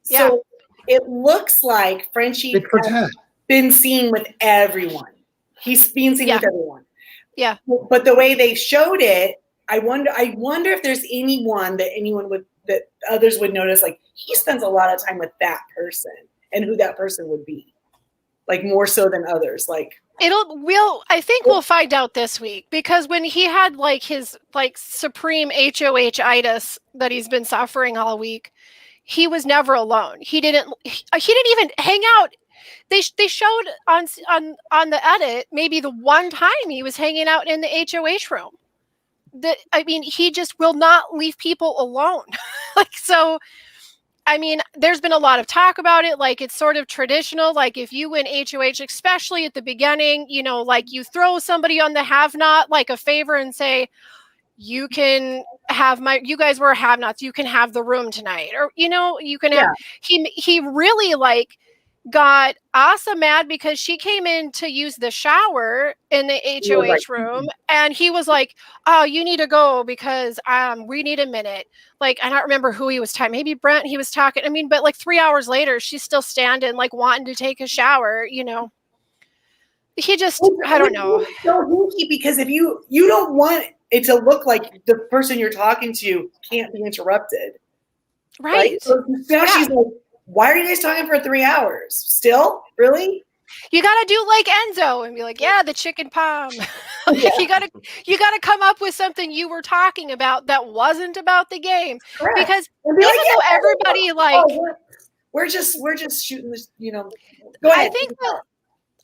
So it looks like Frenchie has been seen with everyone. He's been seen with everyone. Yeah. But the way they showed it, I wonder if there's anyone that others would notice, like he spends a lot of time with that person and who that person would be, like more so than others. Like I think we'll find out this week, because when he had like his like supreme HOH-itis that he's been suffering all week, he was never alone. He didn't even hang out. They showed on the edit maybe the one time he was hanging out in the HOH room. He just will not leave people alone. There's been a lot of talk about it. Like, it's sort of traditional. Like, if you win HOH, especially at the beginning, like you throw somebody on the have-not like a favor and say, you can have you guys were have-nots, you can have the room tonight. Or, you can have, he really like got Asa mad because she came in to use the shower in the HOH room, and he was like, oh, you need to go because we need a minute. Like, I don't remember who he was talking, maybe Brent, he was talking. But like 3 hours later, she's still standing, like wanting to take a shower, He just, I don't know. So hinky, because if you don't want it to look like the person you're talking to can't be interrupted. Right. So now she's like, why are you guys talking for 3 hours? Still? Really? You got to do like Enzo and be like, the chicken palm. You got to come up with something you were talking about that wasn't about the game. Correct. Because even though everybody we're just shooting this, go ahead.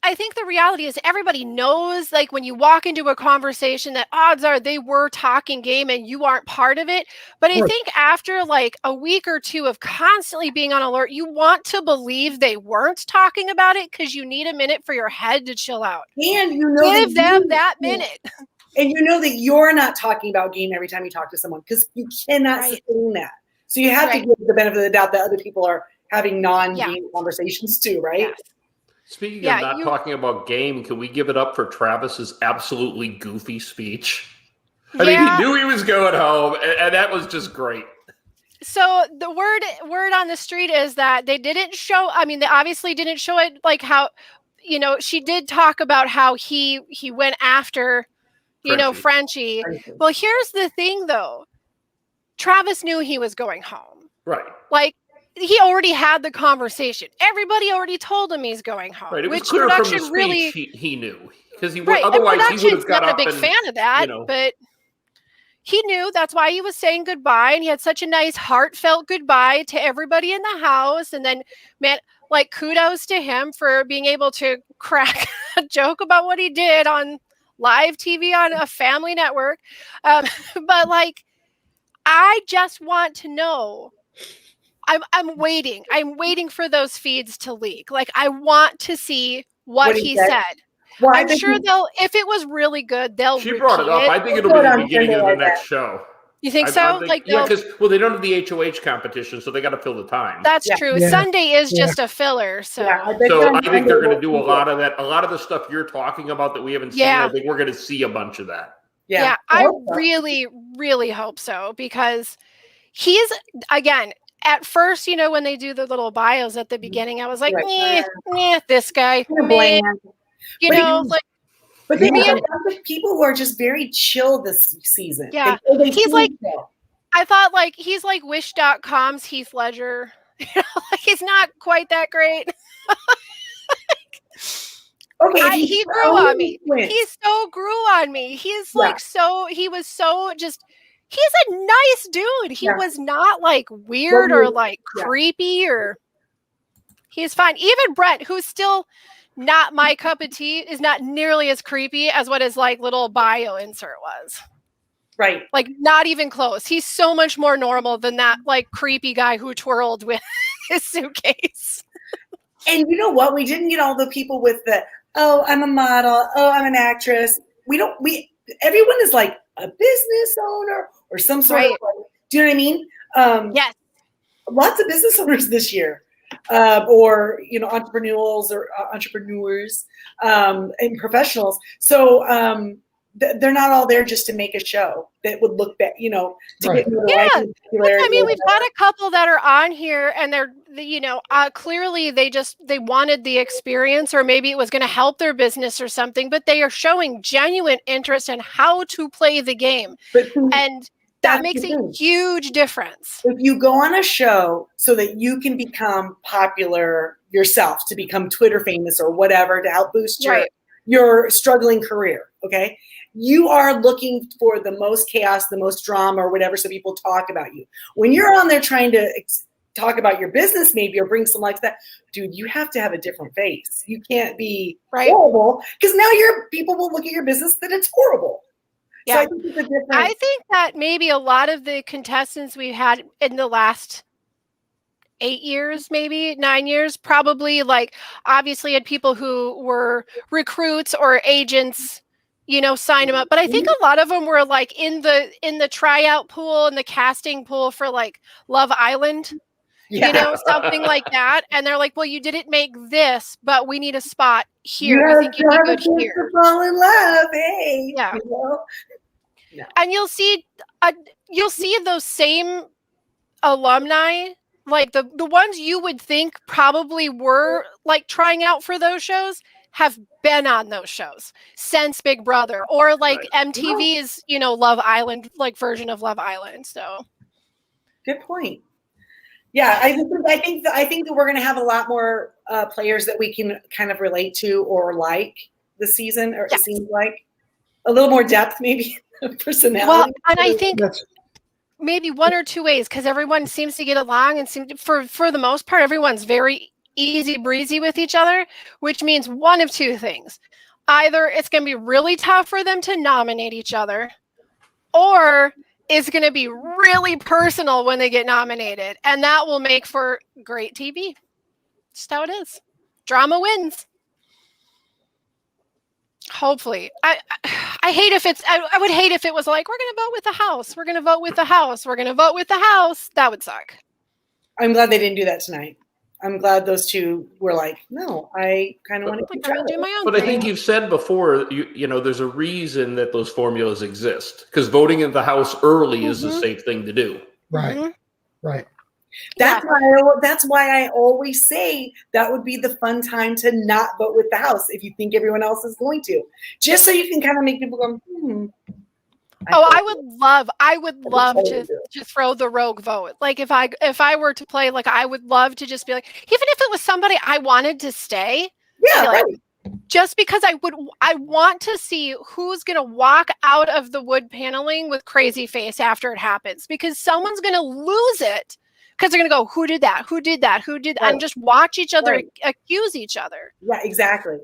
I think the reality is everybody knows, like, when you walk into a conversation, that odds are they were talking game and you aren't part of it. But I think after like a week or two of constantly being on alert, you want to believe they weren't talking about it, because you need a minute for your head to chill out. And give them that minute. And that you're not talking about game every time you talk to someone, because you cannot sustain that. So you have to give the benefit of the doubt that other people are having non-game conversations too, right? Yes. Speaking of not talking about game, can we give it up for Travis's absolutely goofy speech? I mean, he knew he was going home, and that was just great. So the word on the street is that they didn't show. I mean, they obviously didn't show it like how, she did talk about how he went after, Frenchie. Well, here's the thing, though. Travis knew he was going home. Right. Like, he already had the conversation. Everybody already told him he's going home. Right. It was clear from the speech he knew. Because otherwise he would have got up. I'm not a big fan of that, but he knew. That's why he was saying goodbye, and he had such a nice, heartfelt goodbye to everybody in the house. And then, man, like, kudos to him for being able to crack a joke about what he did on live TV on a family network. But, like, I just want to know. I'm waiting. I'm waiting for those feeds to leak. Like, I want to see what he said. Well, I'm sure they'll, if it was really good, they'll She brought it up. I think it'll be the beginning of the next show. You think so? Because, they don't have the HOH competition, so they got to fill the time. That's true. Yeah. Sunday is just a filler. So, I think they're going to do a lot of that. A lot of the stuff you're talking about that we haven't seen, I think we're going to see a bunch of that. Yeah, I really, really hope so, because he's, again, at first, when they do the little bios at the beginning, I was like, this guy, meh. But they have people who are just very chill this season. Yeah. He's like, I thought, like, he's like Wish.com's Heath Ledger. Like, he's not quite that great. He grew on me. He so grew on me. He's like, he was so just, he's a nice dude. He was not like weird or like creepy or he's fine. Even Brent, who's still not my cup of tea, is not nearly as creepy as what his like little bio insert was. Right. Like, not even close. He's so much more normal than that like creepy guy who twirled with his suitcase. And you know what? We didn't get all the people with the, oh, I'm a model. Oh, I'm an actress. Everyone is like a business owner or some sort of, do you know what I mean? Yes. Lots of business owners this year. Or entrepreneurs and professionals. So they're not all there just to make a show that would look bad, to get notoriety. I mean, we've got a couple that are on here, and they're clearly they wanted the experience, or maybe it was going to help their business or something. But they are showing genuine interest in how to play the game, and that makes a huge difference. If you go on a show so that you can become popular yourself, to become Twitter famous or whatever, to help boost your struggling career, okay? You are looking for the most chaos, the most drama or whatever, so people talk about you. When you're on there trying to talk about your business maybe or bring some light to that, dude, you have to have a different face. You can't be horrible, because now people will look at your business that it's horrible. Yeah. So I think that maybe a lot of the contestants we've had in the last 8 years, maybe 9 years, probably like obviously had people who were recruits or agents, sign them up. But I think a lot of them were like in the tryout pool and the casting pool for like Love Island, something like that. And they're like, well, you didn't make this, but we need a spot here. We think you'd be good here. Fall in love, hey. Yeah. No. And you'll see those same alumni, like the ones you would think probably were like trying out for those shows, have been on those shows since Big Brother or like MTV's, Love Island, like version of Love Island. So good point. Yeah, I think that we're going to have a lot more players that we can kind of relate to or like this season, or it seems like a little more depth, maybe. Personality. Well, and I think maybe one or two ways, because everyone seems to get along and for the most part, everyone's very easy breezy with each other, which means one of two things. Either it's going to be really tough for them to nominate each other, or it's going to be really personal when they get nominated, and that will make for great TV. Just how it is. Drama wins. Hopefully. I hate if it's, I would hate if it was like, we're going to vote with the House. We're going to vote with the House. We're going to vote with the House. That would suck. I'm glad they didn't do that tonight. I'm glad those two were like, no, I kind of want to do my own But thing. I think you've said before, you know, there's a reason that those formulas exist, because voting in the House early is the safe thing to do. Right. Right. That's why I always say that would be the fun time to not vote with the House if you think everyone else is going to, just so you can kind of make people go, I would love to throw the rogue vote. Like if I were to play, like I would love to just be like, even if it was somebody I wanted to stay, just because I want to see who's gonna walk out of the wood paneling with crazy face after it happens, because someone's gonna lose it because they're gonna go, who did that? Who did that? Who did? And just watch each other accuse each other. Yeah, exactly.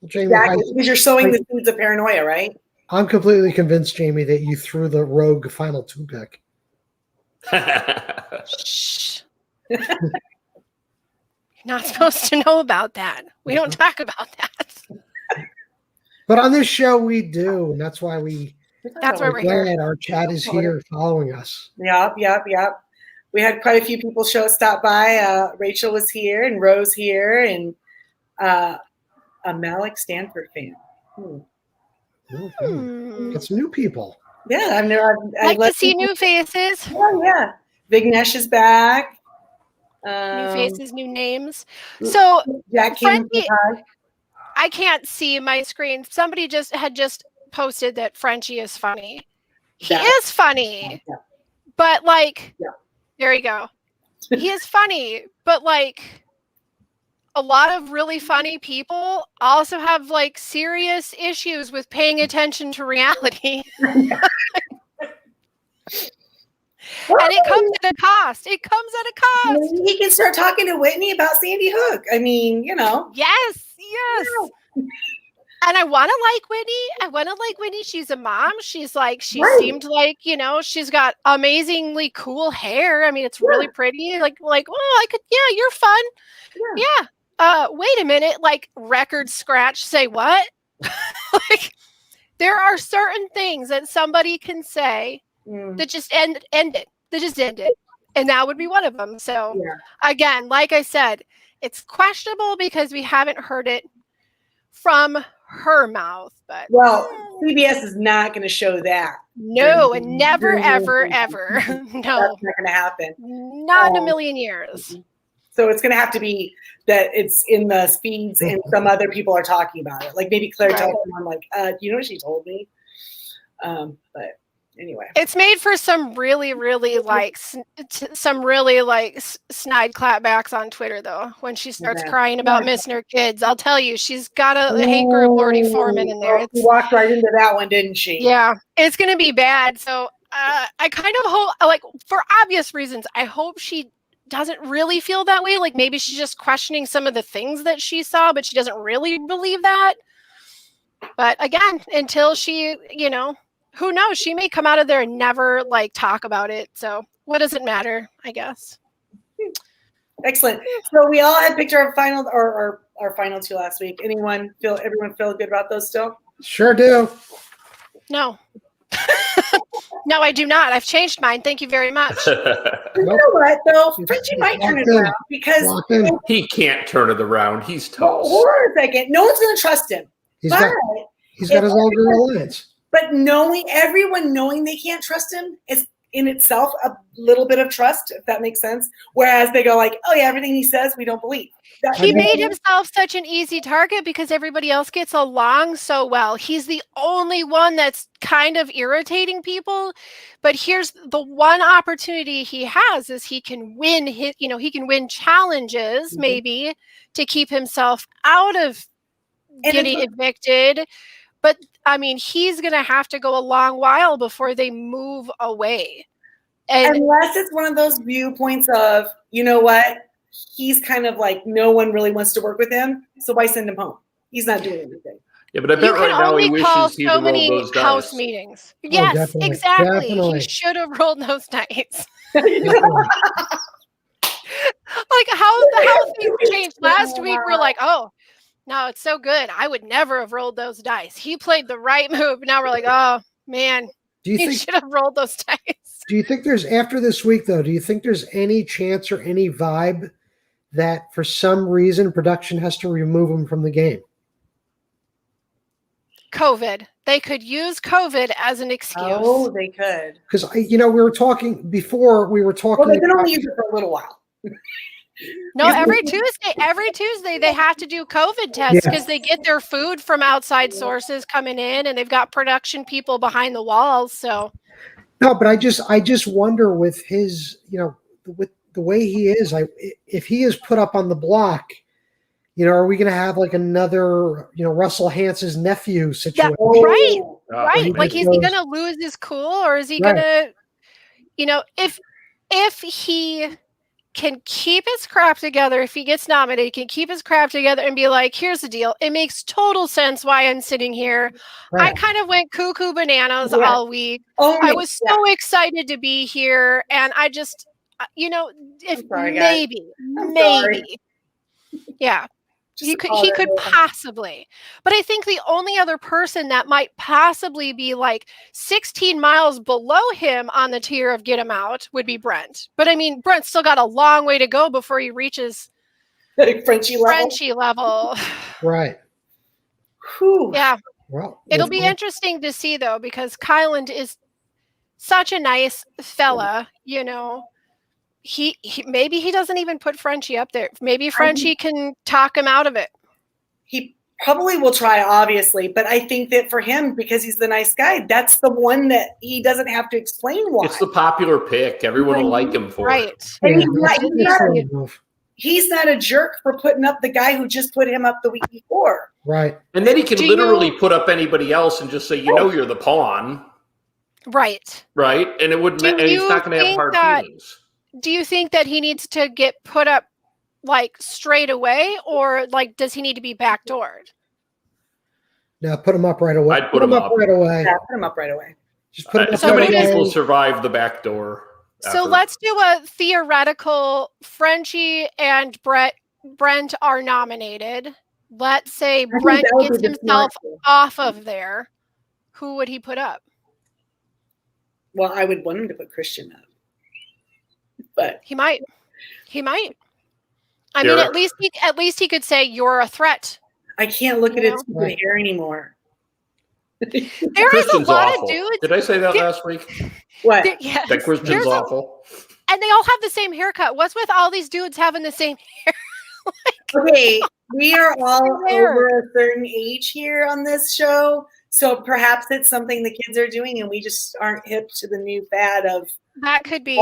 Jamie, exactly, because you're sowing the seeds of paranoia, right? I'm completely convinced, Jamie, that you threw the rogue final 2 pick. Shh. You're not supposed to know about that. We don't talk about that. But on this show, we do, and that's why we're here. Our chat is here following us. Yep. We had quite a few people stop by. Rachel was here, and Rose here, and a Malik Stanford fan. It's new people. Yeah, I'd like to see new faces. Oh yeah, Vignesh is back. New faces, new names. So, Frenchie, I can't see my screen. Somebody had just posted that Frenchie is funny. He is funny, but there you go. He is funny, but a lot of really funny people also have serious issues with paying attention to reality. And it comes at a cost. It comes at a cost. Maybe he can start talking to Whitney about Sandy Hook. I mean, Yes. And I want to like Whitney. She's a mom. She seemed like, she's got amazingly cool hair. I mean, it's really pretty. You're fun. Yeah. Wait a minute, record scratch, say what? There are certain things that somebody can say that just end it. That just end it. And that would be one of them. So again, like I said, it's questionable because we haven't heard it from her mouth. But CBS is not going to show that. No, and never, ever, ever. No. That's not going to happen. Not in a million years. So it's going to have to be that it's in the feeds and some other people are talking about it. Like maybe Claire tells them, I'm like, you know what she told me? But anyway. It's made for some really, really snide clapbacks on Twitter, though. When she starts crying about missing her kids, I'll tell you, she's got a hate group Lordy Foreman in there. She walked right into that one, didn't she? Yeah, it's going to be bad. So I kind of hope, for obvious reasons, I hope she doesn't really feel that way. Maybe she's just questioning some of the things that she saw, but she doesn't really believe that. But again, until she, who knows? She may come out of there and never talk about it. So what does it matter? I guess. Excellent. So we all had picked our final or our final 2 last week. Everyone feel good about those still? Sure do. No. No, I do not. I've changed mine. Thank you very much. You know what, though? Frenchie might turn it around because he can't turn it around. He's toast. Hold on a second. No one's going to trust him. He's got his own alliance. But everyone knowing they can't trust him is in itself a little bit of trust, if that makes sense. Whereas they go oh yeah, everything he says, we don't believe. He made himself such an easy target because everybody else gets along so well. He's the only one that's kind of irritating people. But here's the one opportunity he has is he can win he can win challenges maybe to keep himself out of getting evicted. But I mean, he's going to have to go a long while before they move away. And unless it's one of those viewpoints of, you know what? He's kind of no one really wants to work with him, so why send him home? He's not doing anything. Yeah, but I bet right now he wishes he'd rolled those dice. House meetings. Yes, definitely. Exactly. Definitely. He should have rolled those dice. How the hell things changed last week. We're oh, no, it's so good. I would never have rolled those dice. He played the right move. Now we're oh man, he should have rolled those dice. Do you think there's, after this week though, do you think there's any chance or any vibe that for some reason production has to remove him from the game? COVID. They could use COVID as an excuse. Oh, they could. Because we were talking before. We were talking. Well, they can only use it for a little while. No, every Tuesday they have to do COVID tests because they get their food from outside sources coming in, and they've got production people behind the walls. So no, but I just wonder with his, with the way he is, if he is put up on the block, are we going to have like another, Russell Hance's nephew situation? Yeah, right. Like, is he going to lose his cool, or is he going to, if he can keep his crap together, if he gets nominated, he can keep his crap together and be like, here's the deal. It makes total sense why I'm sitting here. Right. I kind of went cuckoo bananas all week. I was so excited to be here. And I just, maybe. Yeah. He could possibly, but I think the only other person that might possibly be like 16 miles below him on the tier of get him out would be Brent. But I mean, Brent's still got a long way to go before he reaches Frenchie level. Right. Whew. Yeah. Well, it'll be interesting to see though, because Kyland is such a nice fella, He maybe he doesn't even put Frenchie up there. Maybe Frenchie can talk him out of it. He probably will try, obviously, but I think that for him, because he's the nice guy, that's the one that he doesn't have to explain why. It's the popular pick. Everyone will like him for it. And he's not a jerk for putting up the guy who just put him up the week before. Right. And then he can literally put up anybody else and just say, you're the pawn. Right. Right. And it wouldn't. And he's not going to have hard feelings. Do you think that he needs to get put up like straight away, or like does he need to be backdoored? No, put him up right away. I'd put him up right away. Yeah, put him up right away. Just put him up so many people survive the back door. So let's do a theoretical. Frenchie and Brent are nominated. Let's say Brent gets himself off of there. Who would he put up? Well, I would want him to put Christian up. But he might. I mean, at least he could say you're a threat. I can't look at his stupid hair anymore. There is a lot of dudes. Did I say that last week? What? That Christian's awful. And they all have the same haircut. What's with all these dudes having the same hair? Okay, we are all over a certain age here on this show, so perhaps it's something the kids are doing, and we just aren't hip to the new fad of. That could be.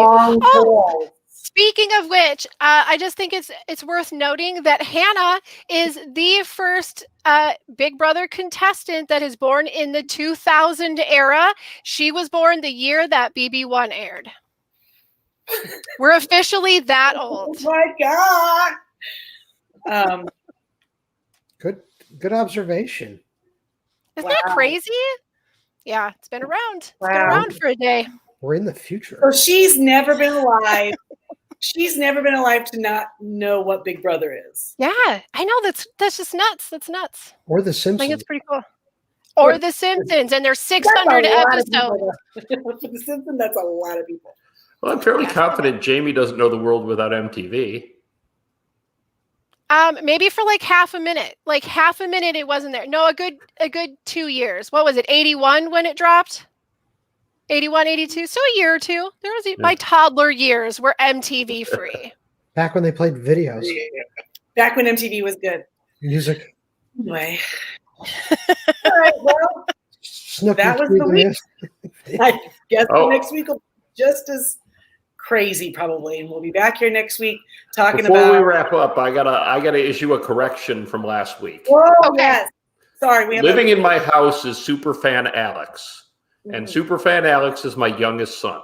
Speaking of which, I just think it's worth noting that Hannah is the first Big Brother contestant that is born in the 2000 era. She was born the year that BB1 aired. We're officially that old. Oh my God. Good observation. Isn't that crazy? Yeah, it's been around. It's been around for a day. We're in the future. So she's never been alive. She's never been alive to not know what Big Brother is. Yeah, I know. That's just nuts. That's nuts. Or The Simpsons. I think it's pretty cool. Or The Simpsons, and there's 600 episodes. For The Simpsons, that's a lot of people. Well, I'm fairly confident Jamie doesn't know the world without MTV. Maybe for like half a minute. Like half a minute, it wasn't there. No, a good 2 years. What was it? 81 when it dropped. 81, 82. So a year or two. There was my toddler years were MTV free. Back when they played videos. Back when MTV was good. Music. Anyway. All right. Well, that was the week. I guess the next week will be just as crazy, probably, and we'll be back here next week talking about. Before we wrap up, I gotta issue a correction from last week. Oh yes, sorry. Living in my house is Superfan Alex, and Superfan Alex is my youngest son.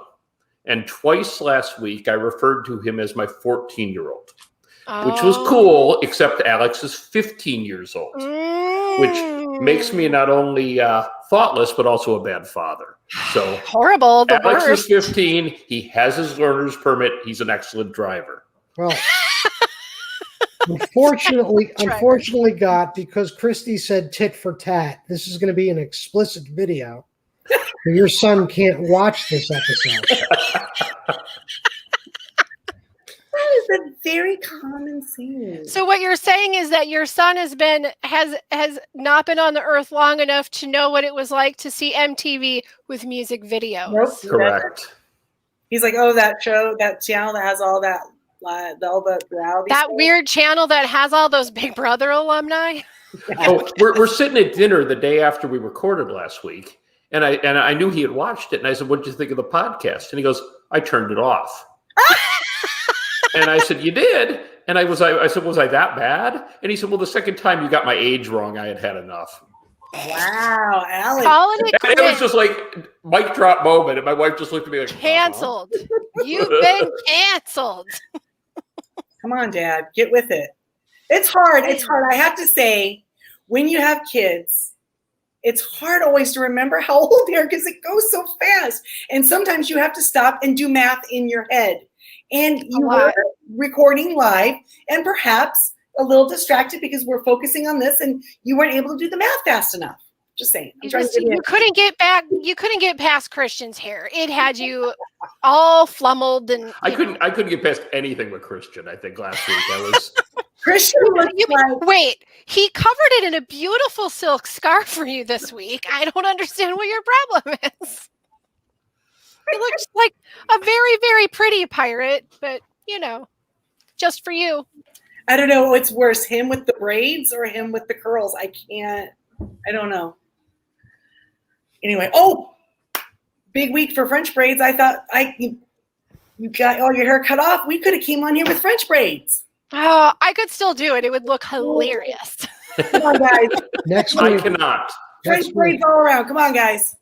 And twice last week, I referred to him as my 14-year-old, which was cool. Except Alex is 15 years old, which makes me not only thoughtless but also a bad father. So horrible. The Alex worst. is 15. He has his learner's permit. He's an excellent driver. Well, unfortunately, because Christy said tit for tat, this is going to be an explicit video. So your son can't watch this episode. That is a very common thing. So what you're saying is that your son has not been on the earth long enough to know what it was like to see MTV with music videos. Nope, correct. He's like, oh, that show, that channel that has all that, all the reality. That weird channel that has all those Big Brother alumni. Oh, we're sitting at dinner the day after we recorded last week, and I knew he had watched it, and I said, "What did you think of the podcast?" And he goes, "I turned it off." And I said, "You did?" And I said, "Was I that bad?" And he said, "Well, the second time you got my age wrong, I had had enough." Wow, Alex. And it was just like mic drop moment, and my wife just looked at me like, canceled. You've been canceled. Come on, Dad, get with it. It's hard. It's hard. I have to say, when you have kids, it's hard always to remember how old they are because it goes so fast. And sometimes you have to stop and do math in your head. And you were recording live and perhaps a little distracted because we're focusing on this and you weren't able to do the math fast enough. Just saying. You couldn't get back. You couldn't get past Christian's hair. It had you all flummeled and I couldn't get past anything with Christian. I think last week I was Christian. Wait, he covered it in a beautiful silk scarf for you this week. I don't understand what your problem is. He looks like a very, very pretty pirate, but just for you. I don't know what's worse, him with the braids or him with the curls. I don't know. Anyway, big week for French braids. I thought you got all your hair cut off. We could have came on here with French braids. Oh, I could still do it. It would look hilarious. Come on, guys. Next week. I cannot. French braids all around. Come on, guys.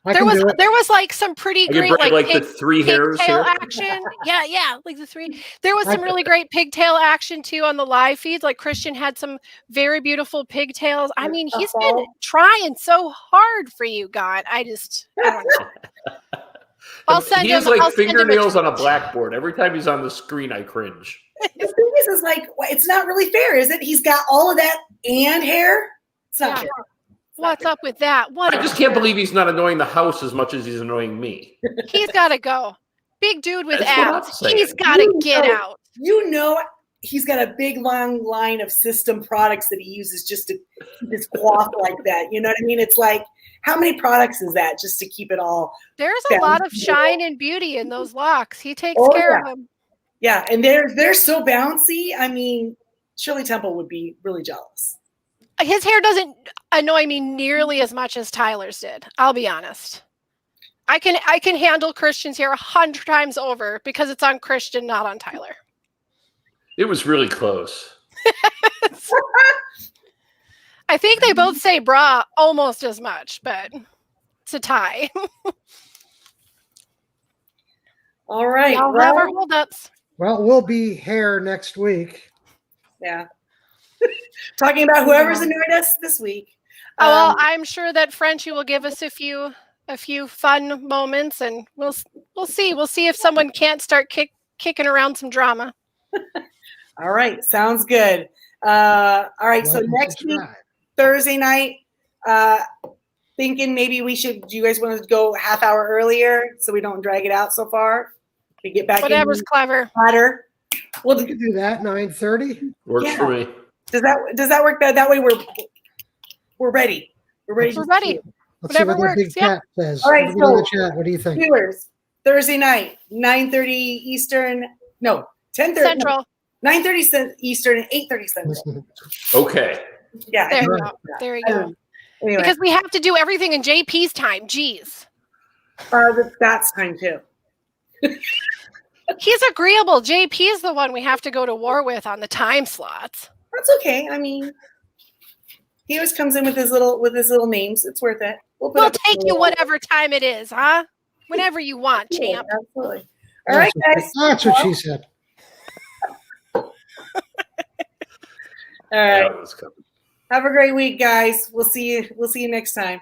There was like some pretty great like the three hairs pigtail here. action. Yeah, like the three. There was some really great pigtail action too on the live feeds. Like Christian had some very beautiful pigtails. I mean, he's been trying so hard for you, God. I don't know. I'll send him. He has like fingernails on a blackboard. Every time he's on the screen, I cringe. The thing is like, it's not really fair, is it? He's got all of that and hair. It's not fair. What's up with that? I just can't believe he's not annoying the house as much as he's annoying me. He's got to go. Big dude with abs. He's got to get out. He's got a big long line of system products that he uses just to keep his cloth like that. You know what I mean? It's like, how many products is that just to keep it all? There's a lot of shine and beauty in those locks. He takes care of them. Yeah, and they're so bouncy. I mean, Shirley Temple would be really jealous. His hair doesn't annoy me nearly as much as Tyler's did. I'll be honest. I can handle Christian's hair 100 times over because it's on Christian, not on Tyler. It was really close. I think they both say bra almost as much, but it's a tie. All right. I'll have our holdups. Well, we'll be here next week. Yeah. Talking about whoever's annoyed us this week. Well, I'm sure that Frenchie will give us a few fun moments, and we'll see. We'll see if someone can't start kicking around some drama. All right, sounds good. All right, so next week, Thursday night, thinking maybe we should. Do you guys want to go half hour earlier so we don't drag it out so far? We get back. Whatever's clever. Hotter. Well, we can do that. 9:30 works for me. Does that work? That way we're ready. We're ready. We're ready. Let's Whatever see what works. the big cat says. All right, so chat. What do you think? Viewers, Thursday night, 9:30 Eastern. No, 10:30 Central. 9:30 Eastern and 8:30 Central. Okay. Yeah. There you go. Anyway. Because we have to do everything in JP's time. Jeez. That's time too. He's agreeable. JP is the one we have to go to war with on the time slots. That's okay. I mean, he always comes in with his little names. It's worth it. We'll take you whatever time it is, huh? Whenever you want, champ. Absolutely. All right, guys. That's what she said. All right. Have a great week, guys. We'll see you next time.